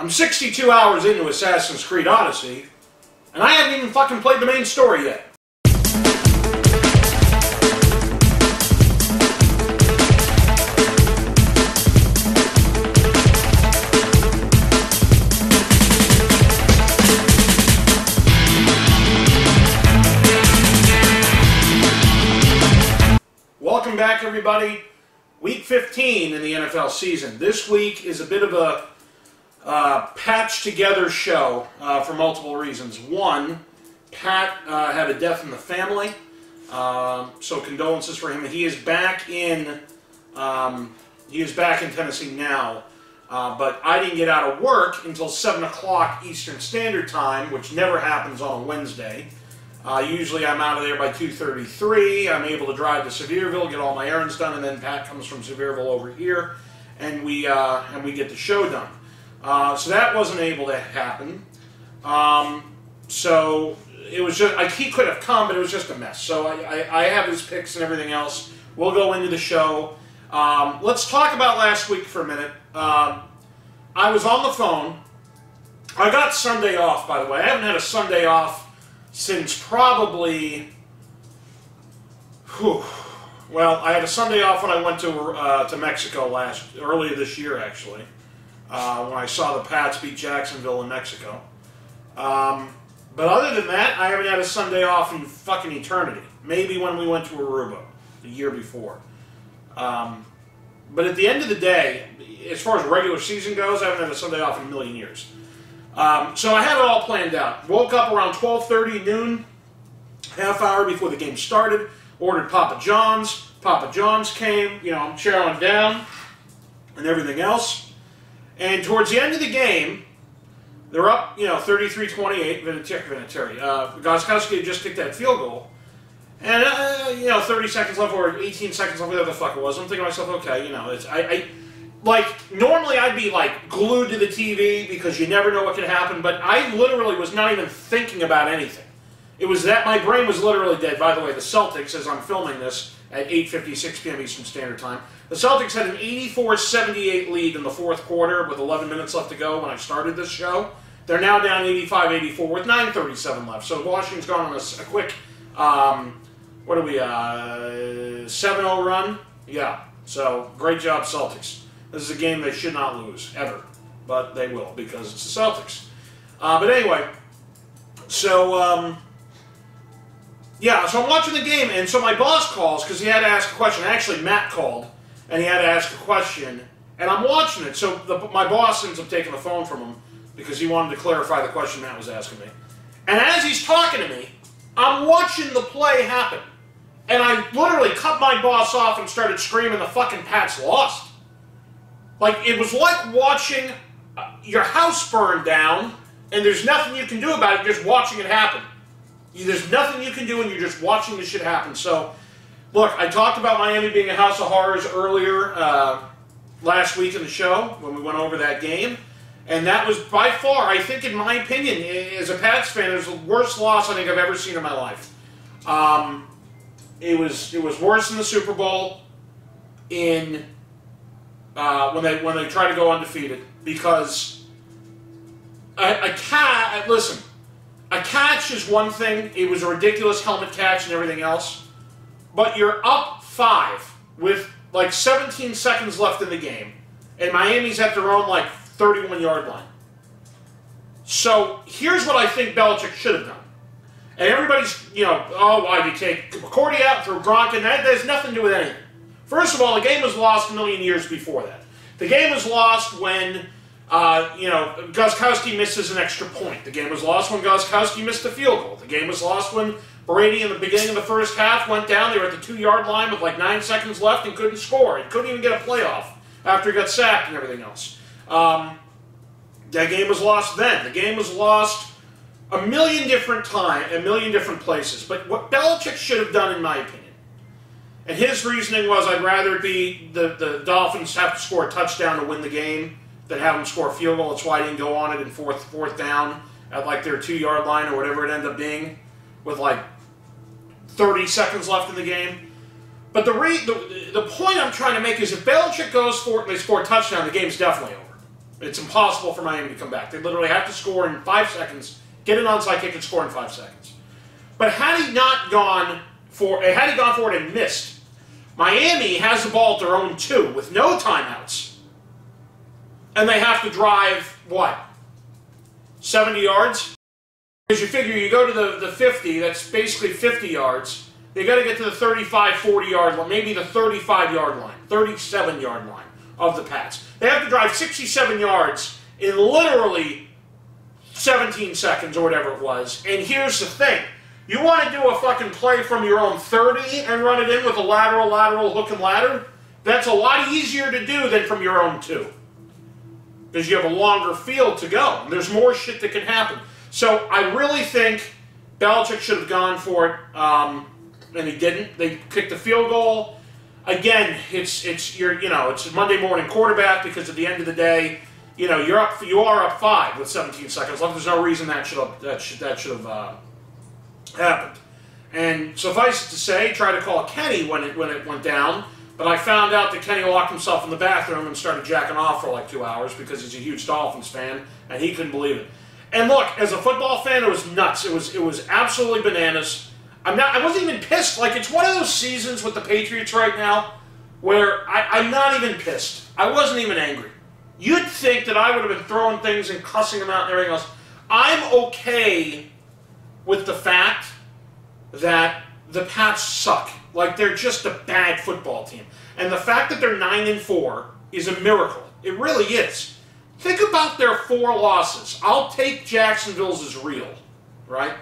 I'm 62 hours into Assassin's Creed Odyssey, and I haven't even fucking played the main story yet. Welcome back, everybody. Week 15 in the NFL season. This week is a bit of a patched-together show for multiple reasons. One, Pat had a death in the family, so condolences for him. He is back in Tennessee now, but I didn't get out of work until 7 o'clock Eastern Standard Time, which never happens on a Wednesday. Usually I'm out of there by 2:33. I'm able to drive to Sevierville, get all my errands done, and then Pat comes from Sevierville over here, and we get the show done. So that wasn't able to happen. So it was just, he could have come, but it was just a mess. So I have his picks and everything else. We'll go into the show. Let's talk about last week for a minute. I was on the phone. I got Sunday off, by the way. I haven't had a Sunday off since probably, well, I had a Sunday off when I went to Mexico earlier this year, actually, when I saw the Pats beat Jacksonville in Mexico. But other than that, I haven't had a Sunday off in fucking eternity. Maybe when we went to Aruba the year before. But at the end of the day, as far as regular season goes, I haven't had a Sunday off in a million years. So I had it all planned out. Woke up around 12:30 noon, half hour before the game started, ordered Papa John's. Papa John's came, you know, I'm chowing down and everything else. And towards the end of the game, they're up, you know, 33-28, Vinatieri. Gostkowski had just kicked that field goal. And, you know, 30 seconds left or 18 seconds left, whatever the fuck it was. I'm thinking to myself, okay, you know, like, normally I'd be, like, glued to the TV because you never know what could happen, but I literally was not even thinking about anything. It was that my brain was literally dead. By the way, the Celtics, as I'm filming this at 8:56 p.m. Eastern Standard Time, the Celtics had an 84-78 lead in the fourth quarter with 11 minutes left to go when I started this show. They're now down 85-84 with 9:37 left. So Washington's gone on a quick, 7-0 run? Yeah, so great job, Celtics. This is a game they should not lose, ever. But they will, because it's the Celtics. But anyway, so, yeah, so I'm watching the game, and so my boss calls, because he had to ask a question. Actually, Matt called, and he had to ask a question, and I'm watching it. So my boss ends up taking the phone from him, because he wanted to clarify the question Matt was asking me. And as he's talking to me, I'm watching the play happen. And I literally cut my boss off and started screaming, the fucking Pats lost. Like, it was like watching your house burn down, and there's nothing you can do about it, you're just watching it happen. There's nothing you can do, and you're just watching this shit happen. So, look, I talked about Miami being a house of horrors earlier last week in the show, when we went over that game. And that was, by far, I think, in my opinion, as a Pats fan, it was the worst loss I think I've ever seen in my life. It was worse than the Super Bowl in... when they try to go undefeated, because a catch is one thing. It was a ridiculous helmet catch and everything else, but you're up 5 with like 17 seconds left in the game, and Miami's at their own like 31-yard line. So here's what I think Belichick should have done. And everybody's, you know, oh, why'd you take McCourty out and throw Gronk in? That has nothing to do with anything. First of all, the game was lost a million years before that. The game was lost when, you know, Gostkowski misses an extra point. The game was lost when Gostkowski missed a field goal. The game was lost when Brady, in the beginning of the first half, went down. They were at the 2-yard line with like 9 seconds left and couldn't score. He couldn't even get a playoff after he got sacked and everything else. That game was lost then. The game was lost a million different places. But what Belichick should have done, in my opinion, and his reasoning was, I'd rather be the Dolphins have to score a touchdown to win the game than have them score a field goal. That's why I didn't go on it in fourth down at like their 2-yard line or whatever it ended up being with like 30 seconds left in the game. But the point I'm trying to make is if Belichick goes for it and they score a touchdown, the game's definitely over. It's impossible for Miami to come back. They literally have to score in 5 seconds, get an onside kick, and score in 5 seconds. But had he gone for it and missed, Miami has the ball at their own 2 with no timeouts. And they have to drive, what, 70 yards? Because you figure you go to the 50, that's basically 50 yards. They got to get to the 35, 40-yard line, maybe the 35-yard line, 37-yard line of the Pats. They have to drive 67 yards in literally 17 seconds or whatever it was. And here's the thing. You want to do a fucking play from your own 30 and run it in with a lateral, hook and ladder? That's a lot easier to do than from your own 2. Because you have a longer field to go. And there's more shit that can happen. So I really think Belichick should have gone for it, and he didn't. They kicked the field goal. Again, it's a Monday morning quarterback, because at the end of the day, you are up 5 with 17 seconds left. There's no reason that should have happened. And suffice it to say, try to call Kenny when it went down, but I found out that Kenny locked himself in the bathroom and started jacking off for like 2 hours because he's a huge Dolphins fan, and he couldn't believe it. And look, as a football fan, it was nuts. It was absolutely bananas. I wasn't even pissed. Like, it's one of those seasons with the Patriots right now where I'm not even pissed. I wasn't even angry. You'd think that I would have been throwing things and cussing them out and everything else. I'm okay with the fact that the Pats suck. Like, they're just a bad football team. And the fact that they're 9-4 is a miracle. It really is. Think about their 4 losses. I'll take Jacksonville's as real, right?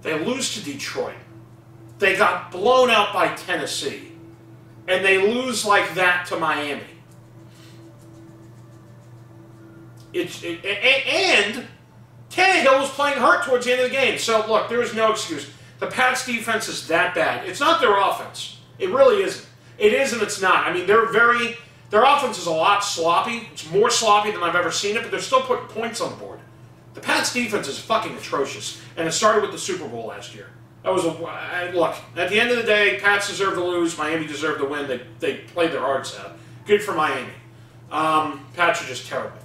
They lose to Detroit. They got blown out by Tennessee. And they lose like that to Miami. And Tannehill was playing hurt towards the end of the game. So, look, there is no excuse. The Pats' defense is that bad. It's not their offense. It really isn't. It is and it's not. I mean, their offense is a lot sloppy. It's more sloppy than I've ever seen it, but they're still putting points on the board. The Pats' defense is fucking atrocious, and it started with the Super Bowl last year. That was look, at the end of the day, Pats deserve to lose. Miami deserved to win. They played their hearts out. Good for Miami. Pats are just terrible.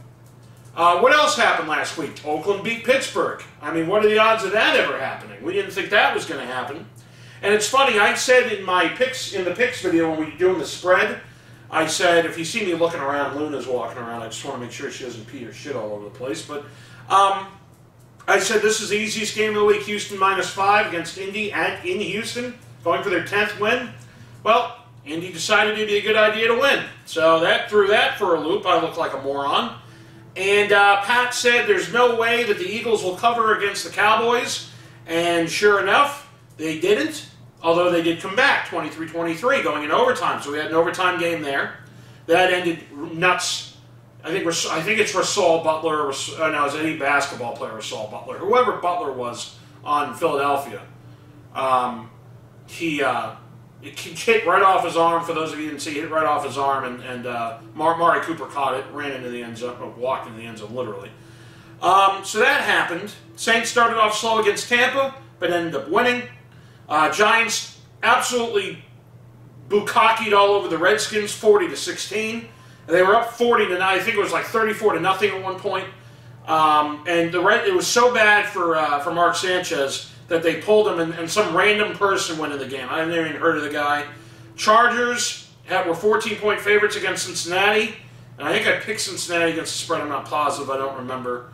What else happened last week? Oakland beat Pittsburgh. I mean, what are the odds of that ever happening? We didn't think that was going to happen. And it's funny, I said in the picks video when we were doing the spread, I said, if you see me looking around, Luna's walking around, I just want to make sure she doesn't pee her shit all over the place. But I said this is the easiest game of the week, Houston -5 against Indy in Houston, going for their 10th win. Well, Indy decided it'd be a good idea to win. So that threw that for a loop. I looked like a moron. And Pat said there's no way that the Eagles will cover against the Cowboys. And sure enough, they didn't. Although they did come back 23-23 going in overtime. So we had an overtime game there. That ended nuts. I think it's Rasul Butler. No, it was any basketball player, Rasul Butler. Whoever Butler was on Philadelphia. It hit right off his arm. For those of you who didn't see, it hit right off his arm, and Mari Cooper caught it, ran into the end zone, or walked into the end zone, literally. So that happened. Saints started off slow against Tampa, but ended up winning. Giants absolutely bukkakied all over the Redskins, 40-16. They were up 40-9. I think it was like 34-0 at one point. And it was so bad for Mark Sanchez that they pulled him, and some random person went in the game. I never even heard of the guy. Chargers were 14-point favorites against Cincinnati, and I think I picked Cincinnati against the spread. I'm not positive. I don't remember.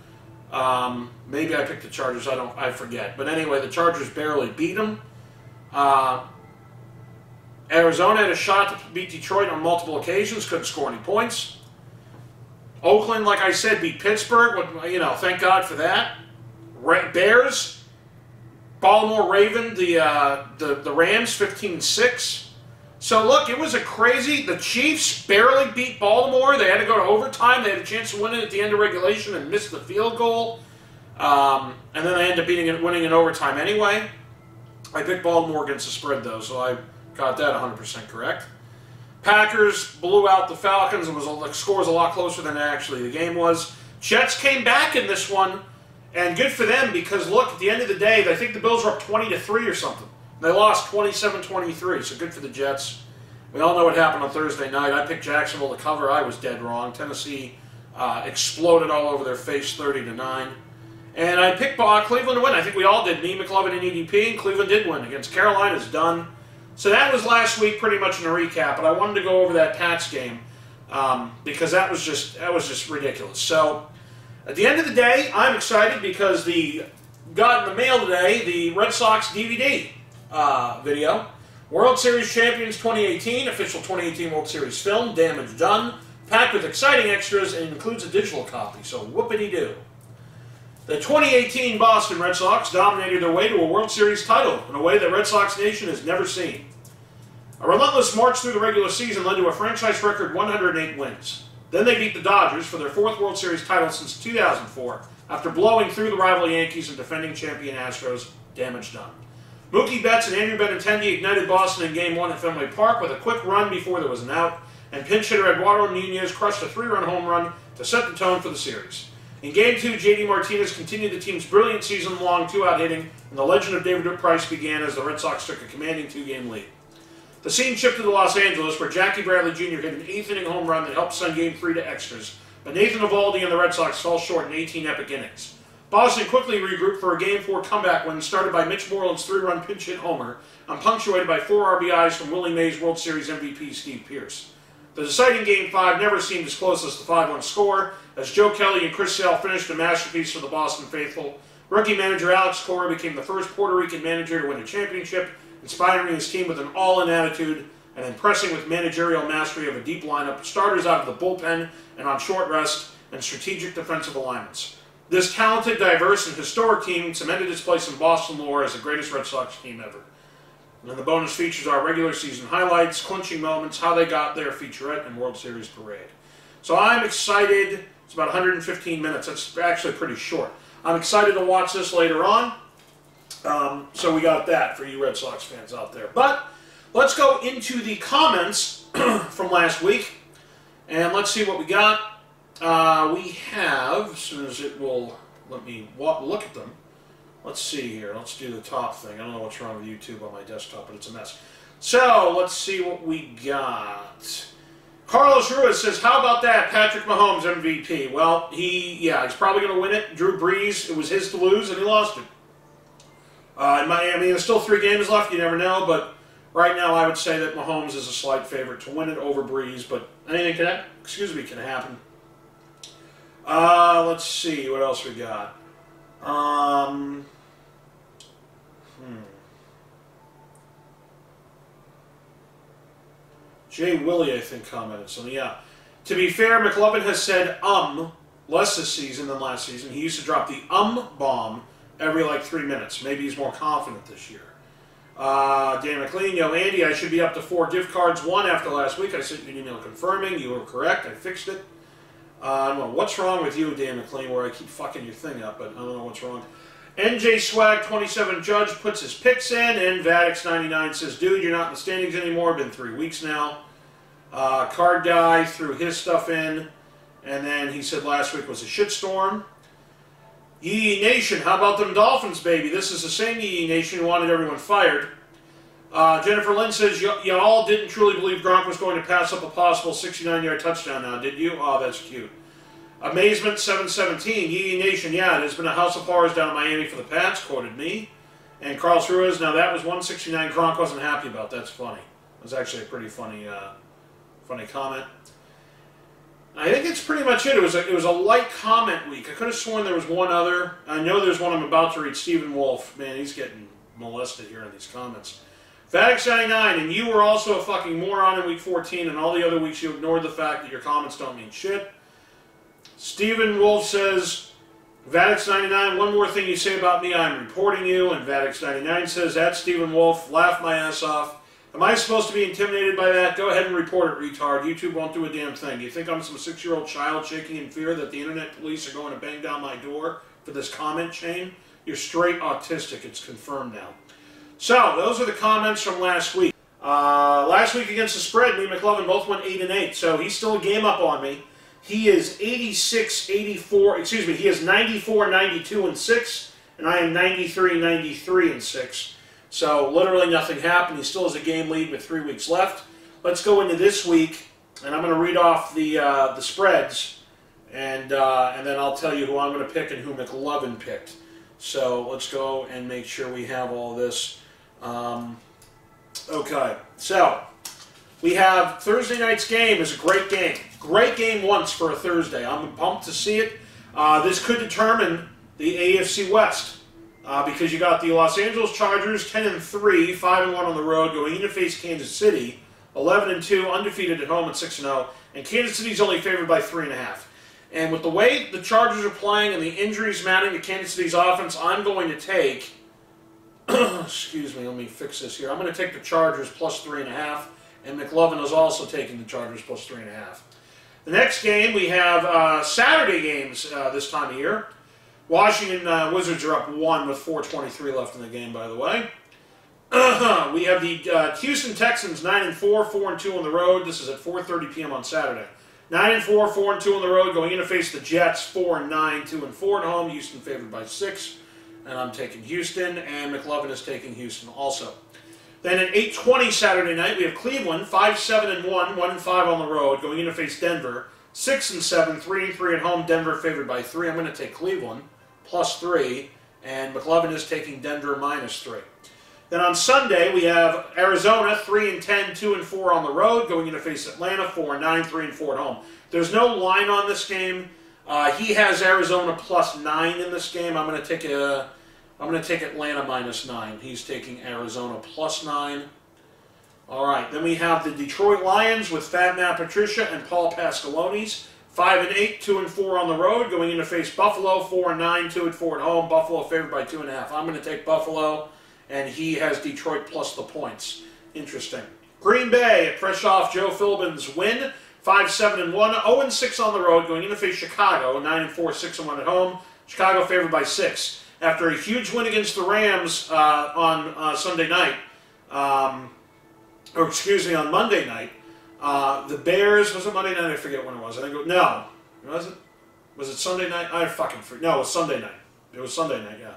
Maybe I picked the Chargers. I forget. But anyway, the Chargers barely beat them. Arizona had a shot to beat Detroit on multiple occasions. Couldn't score any points. Oakland, like I said, beat Pittsburgh. Thank God for that. Bears. Baltimore Raven, the Rams, 15-6. So look, it was a crazy. The Chiefs barely beat Baltimore. They had to go to overtime. They had a chance to win it at the end of regulation and missed the field goal. And then they ended up winning in overtime anyway. I picked Baltimore against the spread though, so I got that 100% correct. Packers blew out the Falcons. The score was a lot closer than actually the game was. Jets came back in this one. And good for them because, look, at the end of the day, I think the Bills were up 20-3 or something. They lost 27-23, so good for the Jets. We all know what happened on Thursday night. I picked Jacksonville to cover. I was dead wrong. Tennessee exploded all over their face, 30-9. And I picked Cleveland to win. I think we all did. Me, Mclovin, and EDP, and Cleveland did win against Carolina's done. So that was last week, pretty much in a recap. But I wanted to go over that Pats game because that was just ridiculous. So at the end of the day, I'm excited because got in the mail today the Red Sox DVD video. World Series Champions 2018, official 2018 World Series film, damage done, packed with exciting extras, and includes a digital copy. So whoopity-doo. The 2018 Boston Red Sox dominated their way to a World Series title in a way that Red Sox Nation has never seen. A relentless march through the regular season led to a franchise record 108 wins. Then they beat the Dodgers for their 4th World Series title since 2004 after blowing through the rival Yankees and defending champion Astros, damage done. Mookie Betts and Andrew Benintendi ignited Boston in Game 1 at Fenway Park with a quick run before there was an out, and pinch hitter Eduardo Nunez crushed a 3-run home run to set the tone for the series. In Game 2, J.D. Martinez continued the team's brilliant season-long 2-out hitting, and the legend of David Price began as the Red Sox took a commanding 2-game lead. The scene shifted to Los Angeles, where Jackie Bradley Jr. hit an 8th-inning home run that helped send Game 3 to extras, but Nathan Eovaldi and the Red Sox fell short in 18 epic innings. Boston quickly regrouped for a Game 4 comeback win started by Mitch Moreland's 3-run pinch-hit homer and punctuated by 4 RBIs from Willie Mays' World Series MVP Steve Pearce. The deciding Game 5 never seemed as close as the 5-1 score, as Joe Kelly and Chris Sale finished a masterpiece for the Boston faithful. Rookie manager Alex Cora became the first Puerto Rican manager to win a championship, inspiring his team with an all-in attitude and impressing with managerial mastery of a deep lineup, starters out of the bullpen and on short rest, and strategic defensive alignments. This talented, diverse, and historic team cemented its place in Boston lore as the greatest Red Sox team ever. And then the bonus features are regular season highlights, clinching moments, how they got there, featurette, and World Series parade. So I'm excited. It's about 115 minutes. That's actually pretty short. I'm excited to watch this later on. So we got that for you Red Sox fans out there. But let's go into the comments from last week, and let's see what we got. We have, as soon as it will let me look at them, let's see here. Let's do the top thing. I don't know what's wrong with YouTube on my desktop, but it's a mess. So, let's see what we got. Carlos Ruiz says, how about that, Patrick Mahomes MVP? Well, he's probably going to win it. Drew Brees, it was his to lose, and he lost it. In Miami, there's still 3 games left. You never know, but right now I would say that Mahomes is a slight favorite to win it over Brees, but anything can happen. Let's see what else we got. Jay Willie, I think, commented something. Yeah. To be fair, Mclovin has said less this season than last season. He used to drop the bomb every 3 minutes. Maybe he's more confident this year. Dan McLean, yo, Andy, I should be up to 4 gift cards. 1 after last week. I sent you an email confirming. You were correct. I fixed it. I don't know what's wrong with you, Dan McLean, where I keep fucking your thing up, but I don't know what's wrong. NJ Swag 27 Judge puts his picks in, and Vadix 99 says, dude, you're not in the standings anymore. Been 3 weeks now. Card Guy threw his stuff in, and then he said last week was a shitstorm. Yee Nation, how about them Dolphins, baby? This is the same Yee Nation who wanted everyone fired. Jennifer Lynn says, you all didn't truly believe Gronk was going to pass up a possible 69-yard touchdown now, did you? Oh, that's cute. Amazement 717, Yee Nation, yeah, there's been a house of horrors down in Miami for the Pats, quoted me. And Carlos Ruiz, now that was 169 Gronk wasn't happy about. That's funny. It was actually a pretty funny comment. I think it's pretty much it. It was a light comment week. I could have sworn there was one other. I know there's one I'm about to read. Stephen Wolf. Man, he's getting molested here in these comments. Vadix99, and you were also a fucking moron in week 14, and all the other weeks you ignored the fact that your comments don't mean shit. Stephen Wolf says, Vadix99, one more thing you say about me, I'm reporting you. And Vadix99 says, that's Stephen Wolf, laugh my ass off. Am I supposed to be intimidated by that? Go ahead and report it, retard. YouTube won't do a damn thing. You think I'm some 6-year-old child shaking in fear that the internet police are going to bang down my door for this comment chain? You're straight autistic. It's confirmed now. So, those are the comments from last week. Last week against the spread, me and Mclovin both went 8-8, so he's still a game up on me. He is 94-92-6, and I am 93-93-6. So, literally nothing happened. He still has a game lead with 3 weeks left. Let's go into this week, and I'm going to read off the spreads, and then I'll tell you who I'm going to pick and who Mclovin picked. So let's go and make sure we have all this. Okay, so we have Thursday night's game is a great game. Great game once for a Thursday. I'm pumped to see it. This could determine the AFC West because you got the Los Angeles Chargers 10-3, 5-1 on the road, going in to face Kansas City 11-2, undefeated at home at 6-0, and Kansas City's only favored by 3.5. And with the way the Chargers are playing and the injuries mounting to Kansas City's offense, I'm going to take, excuse me, let me fix this here. I'm going to take the Chargers plus 3.5, and Mclovin is also taking the Chargers plus 3.5. The next game, we have Saturday games this time of year. Washington Wizards are up 1 with 4:23 left in the game, by the way. We have the Houston Texans 9-4, 4-2 on the road. This is at 4:30 p.m. on Saturday. 9-4, 4-2 on the road, going in to face the Jets, 4-9, 2-4 at home. Houston favored by 6, and I'm taking Houston, and Mclovin is taking Houston also. Then at 8:20 Saturday night, we have Cleveland, 5-7-1, 1-5 on the road, going in to face Denver, 6-7, 3-3 at home. Denver favored by 3. I'm going to take Cleveland plus 3, and Mclovin is taking Denver minus 3. Then on Sunday, we have Arizona, 3-10, 2-4 on the road, going in to face Atlanta, 4-9, 3-4 at home. There's no line on this game. He has Arizona plus 9 in this game. I'm going to take Atlanta minus 9. He's taking Arizona plus 9. All right, then we have the Detroit Lions with Fat Matt Patricia and Paul Pasqualonis, 5-8, 2-4 on the road, going in to face Buffalo, 4-9, 2-4 at home. Buffalo favored by 2.5. I'm going to take Buffalo, and he has Detroit plus the points. Interesting. Green Bay, fresh off Joe Philbin's win, 5-7-1, 0-6 on the road, going in to face Chicago, 9-4, 6-1 at home. Chicago favored by 6. After a huge win against the Rams on Sunday night, on Monday night, the Bears, was it Monday night? I forget when it was. I think no. Was it? Was it Sunday night? I fucking forget. No, it was Sunday night. It was Sunday night, yeah.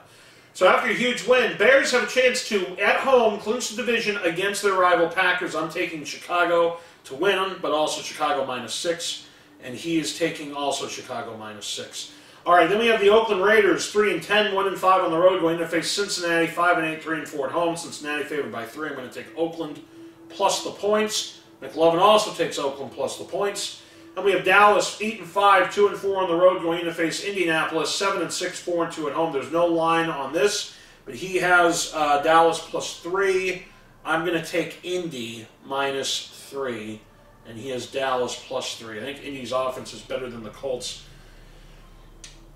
So after a huge win, Bears have a chance to, at home, clinch the division against their rival Packers. I'm taking Chicago to win, but also Chicago minus 6, and he is taking also Chicago minus 6. All right, then we have the Oakland Raiders, 3-10, 1-5 on the road, going to face Cincinnati, 5-8, 3-4 at home. Cincinnati favored by 3. I'm going to take Oakland plus the points. Mclovin also takes Oakland plus the points. And we have Dallas, 8-5, 2-4 on the road, going to face Indianapolis, 7-6, 4-2 at home. There's no line on this, but he has Dallas plus 3. I'm going to take Indy minus 3, and he has Dallas plus 3. I think Indy's offense is better than the Colts.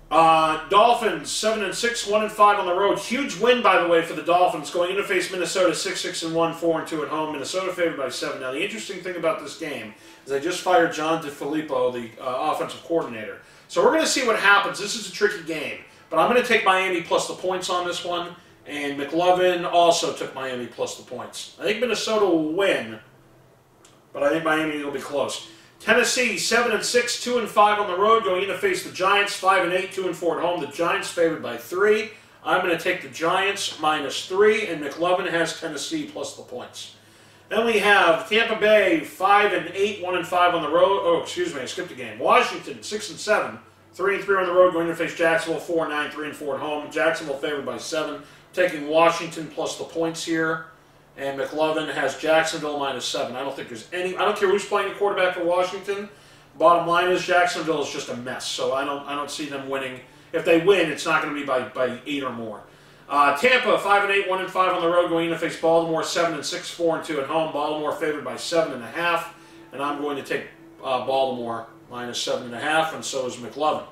Dolphins, 7-6, 1-5 on the road. Huge win, by the way, for the Dolphins, going in to face Minnesota, 6-1, 4-2 at home. Minnesota favored by 7. Now, the interesting thing about this game is they just fired John DeFilippo, the offensive coordinator. So we're going to see what happens. This is a tricky game, but I'm going to take Miami plus the points on this one, and Mclovin also took Miami plus the points. I think Minnesota will win, but I think Miami will be close. Tennessee, 7-6, 2-5 on the road, going in to face the Giants, 5-8, 2-4 at home. The Giants favored by 3. I'm going to take the Giants minus 3, and Mclovin has Tennessee plus the points. Then we have Tampa Bay, 5-8, 1-5 on the road. Oh, excuse me, I skipped a game. Washington, 6-7, 3-3 on the road, going to face Jacksonville, 4-9, 3-4 at home. Jacksonville favored by 7. Taking Washington plus the points here. And Mclovin has Jacksonville minus 7. I don't think there's any. I don't care who's playing the quarterback for Washington. Bottom line is Jacksonville is just a mess. So I don't see them winning. If they win, it's not going to be by 8 or more. Tampa 5-8, 1-5 on the road, going in to face Baltimore 7-6, 4-2 at home. Baltimore favored by 7.5, and I'm going to take Baltimore minus 7.5, and so is Mclovin.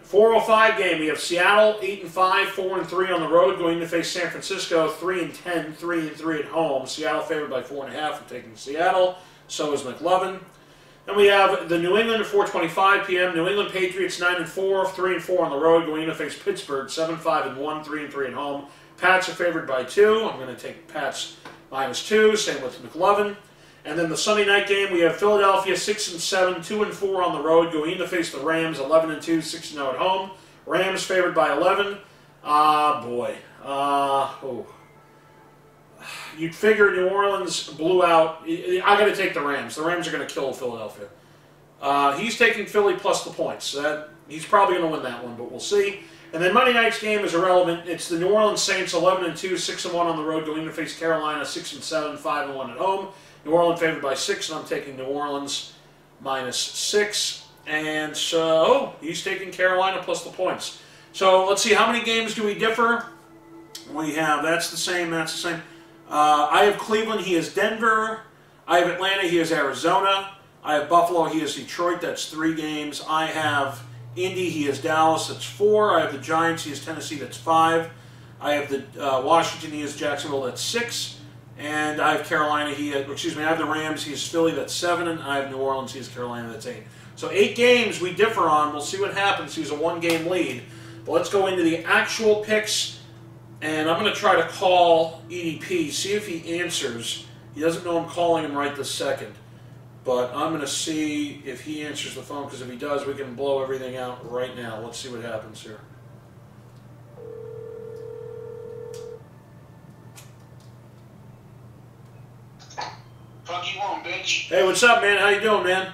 4:05 game, we have Seattle, 8-5, 4-3 on the road, going to face San Francisco, 3-10, 3-3 at home. Seattle favored by 4.5. I'm taking Seattle. So is Mclovin. Then we have the New England at 4:25 p.m. New England Patriots, 9-4, 3-4 on the road, going to face Pittsburgh, 7-5-1, 3-3 at home. Pats are favored by 2. I'm going to take Pats minus 2. Same with Mclovin. And then the Sunday night game, we have Philadelphia 6-7, 2-4 on the road, going in to face the Rams 11-2, 6-0 at home. Rams favored by 11. You'd figure New Orleans blew out. I got to take the Rams. The Rams are going to kill Philadelphia. He's taking Philly plus the points. He's probably going to win that one, but we'll see. And then Monday night's game is irrelevant. It's the New Orleans Saints, 11-2, 6-1 on the road, going to face Carolina, 6-7, 5-1 at home. New Orleans favored by 6, and I'm taking New Orleans -6. And so he's taking Carolina plus the points. So let's see, how many games do we differ? We have, that's the same. I have Cleveland, he has Denver. I have Atlanta, he has Arizona. I have Buffalo, he has Detroit, that's 3 games. I have Indy, he has Dallas, that's 4. I have the Giants, he has Tennessee, that's 5. I have the Washington, he has Jacksonville, that's 6. And I have Carolina, I have the Rams, he has Philly, that's 7. And I have New Orleans, he has Carolina, that's 8. So 8 games we differ on. We'll see what happens. He's a 1-game lead. But let's go into the actual picks. And I'm going to try to call EDP, see if he answers. He doesn't know I'm calling him right this second. But I'm going to see if he answers the phone, because if he does, we can blow everything out right now. Let's see what happens here. Fuck you on, bitch. Hey, what's up, man? How you doing, man?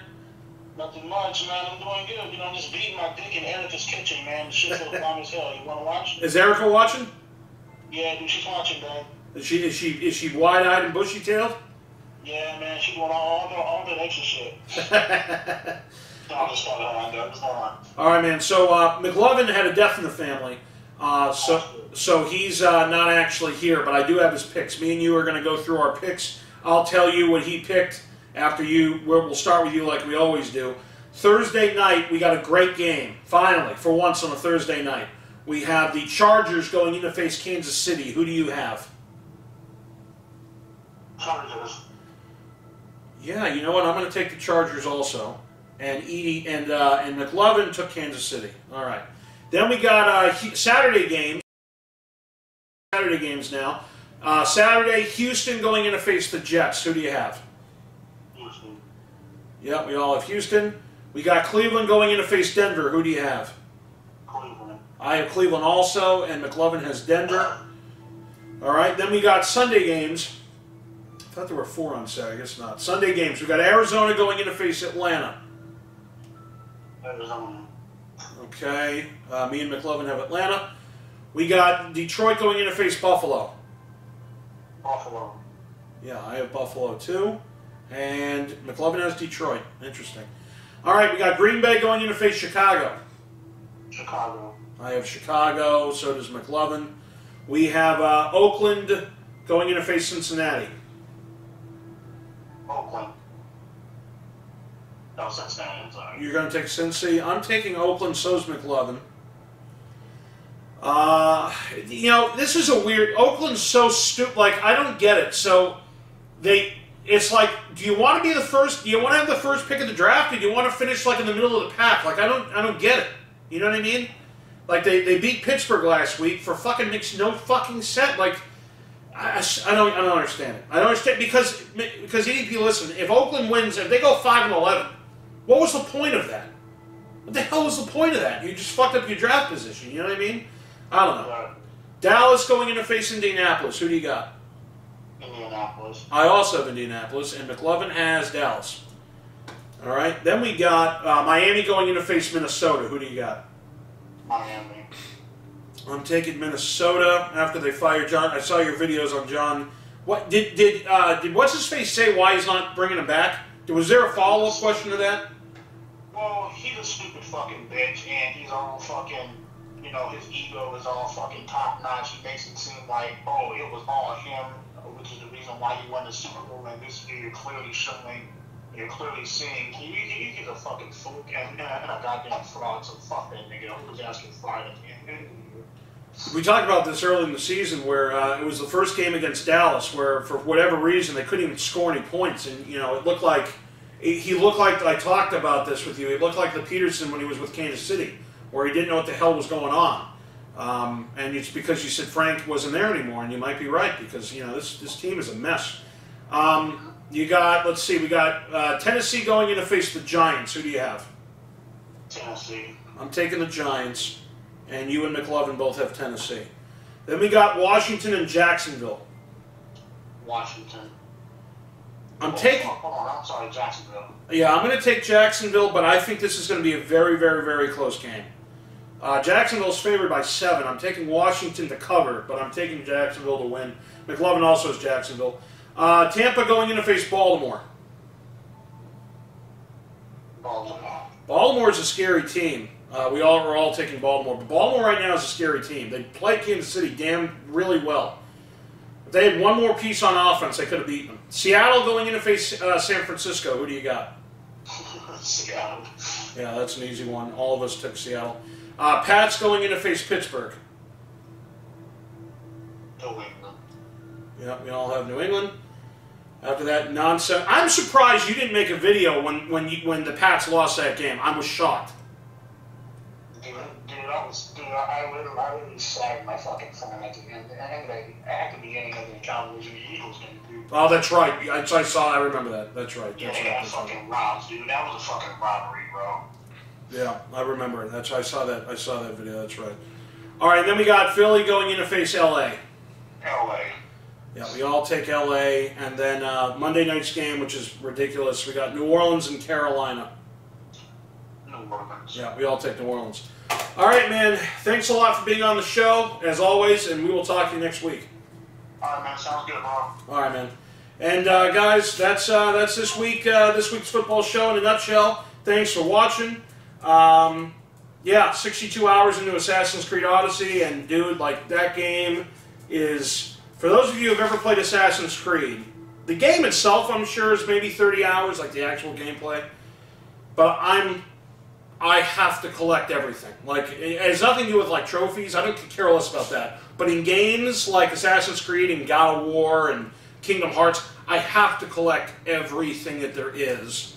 Nothing much, man. I'm doing good. You know, I'm just beating my dick in Erica's kitchen, man. The shit's so fun as hell. You want to watch? Is Erica watching? Yeah, dude, she's watching, man. Is she wide-eyed and bushy-tailed? Yeah, man. She doing all the extra shit. No, I'm just calling her on, dude. What's going on? All right, man. So Mclovin had a death in the family. So he's not actually here, but I do have his picks. Me and you are going to go through our picks. I'll tell you what he picked after you. We'll start with you like we always do. Thursday night, we got a great game. Finally, for once on a Thursday night. We have the Chargers going in to face Kansas City. Who do you have? Chargers. Yeah, you know what? I'm going to take the Chargers also. And Mclovin took Kansas City. All right. Then we got Saturday games. Saturday games now. Saturday, Houston going in to face the Jets. Who do you have? Houston. Yeah, we all have Houston. We got Cleveland going in to face Denver. Who do you have? Cleveland. I have Cleveland also, and Mclovin has Denver. All right, then we got Sunday games. I thought there were 4 on Saturday. I guess not. Sunday games. We got Arizona going in to face Atlanta. Arizona. Okay, me and Mclovin have Atlanta. We got Detroit going in to face Buffalo. Buffalo. Yeah, I have Buffalo too. And Mclovin has Detroit. Interesting. All right, we got Green Bay going in to face Chicago. Chicago. I have Chicago, so does Mclovin. We have Oakland going in to face Cincinnati. Oakland. No, Cincinnati, I'm sorry. You're going to take Cincy. I'm taking Oakland, so's Mclovin. You know, this is a weird... Oakland's so stupid. Like, I don't get it. So, it's like, do you want to be the first... Do you want to have the first pick of the draft, or do you want to finish, like, in the middle of the pack? Like, I don't get it. You know what I mean? Like, they beat Pittsburgh last week for fucking makes no fucking sense. Like, I don't understand it. I don't understand, because EDP, listen, if Oakland wins, if they go 5-11, what was the point of that? What the hell was the point of that? You just fucked up your draft position. You know what I mean? I don't know. Right. Dallas going in to face Indianapolis. Who do you got? Indianapolis. I also have Indianapolis, and Mclovin has Dallas. All right. Then we got Miami going in to face Minnesota. Who do you got? Miami. I'm taking Minnesota after they fired John. I saw your videos on John. What did what's his face say why he's not bringing him back? Was there a follow-up question to that? Well, he's a stupid fucking bitch, and he's all fucking, you know, his ego is all fucking top-notch. He makes it seem like, oh, it was all him, which is the reason why he won the Super Bowl, and this year you're clearly seeing he's a fucking fluke and a goddamn fraud, so fuck that nigga. Who's asking fired at him? We talked about this early in the season where it was the first game against Dallas where, for whatever reason, they couldn't even score any points. And, you know, he looked like, I talked about this with you, he looked like the Peterson when he was with Kansas City, where he didn't know what the hell was going on. And it's because you said Frank wasn't there anymore, and you might be right, because, you know, this team is a mess. You got, let's see, we got Tennessee going in to face the Giants. Who do you have? Tennessee. I'm taking the Giants. And you and Mclovin both have Tennessee. Then we got Washington and Jacksonville. Washington. I'm taking... Hold on, I'm sorry, Jacksonville. Yeah, I'm going to take Jacksonville, but I think this is going to be a very, very, very close game. Jacksonville's favored by 7. I'm taking Washington to cover, but I'm taking Jacksonville to win. Mclovin also is Jacksonville. Tampa going in to face Baltimore. Baltimore is a scary team. We're all taking Baltimore, but Baltimore right now is a scary team. They play Kansas City really well. If they had one more piece on offense, they could have beaten them. Seattle going in to face San Francisco. Who do you got? Seattle. Yeah, that's an easy one. All of us took Seattle. Pats going in to face Pittsburgh. New England. Yeah, we all have New England. After that nonsense, I'm surprised you didn't make a video when the Pats lost that game. I was shocked. Dude, I literally sagged my fucking phone at the beginning of the Cowboys and the Eagles game, dude. Oh, that's right. I remember that. That's right. Yeah, they got fucking robbed, dude. That was a fucking robbery, bro. Yeah, I remember. I saw that video. That's right. All right, then we got Philly going in to face LA. LA. Yeah, we all take LA, and then Monday night's game, which is ridiculous. We got New Orleans and Carolina. New Orleans. Yeah, we all take New Orleans. All right, man. Thanks a lot for being on the show, as always, and we will talk to you next week. All right, man. Sounds good, bro. All right, man. And guys, that's this week's football show in a nutshell. Thanks for watching. Yeah, 62 hours into Assassin's Creed Odyssey, and dude, like, that game is... For those of you who have ever played Assassin's Creed, the game itself, I'm sure, is maybe 30 hours, like the actual gameplay. But I have to collect everything. Like, it has nothing to do with, like, trophies. I don't care less about that. But in games like Assassin's Creed and God of War and Kingdom Hearts, I have to collect everything that there is.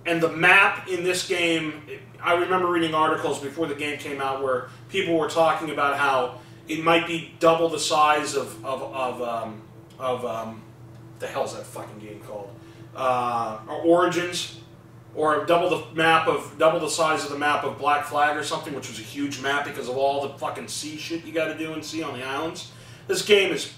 And the map in this game, I remember reading articles before the game came out where people were talking about how it might be double the size of the hell's that fucking game called? Origins, or double the size of the map of Black Flag or something, which was a huge map because of all the fucking sea shit you got to do and see on the islands. This game is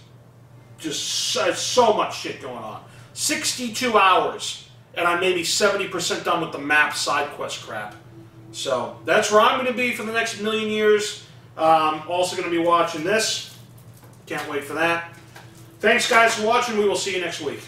just so much shit going on. 62 hours, and I'm maybe 70% done with the map side quest crap. So that's where I'm going to be for the next million years. Also going to be watching this. Can't wait for that. Thanks, guys, for watching. We will see you next week.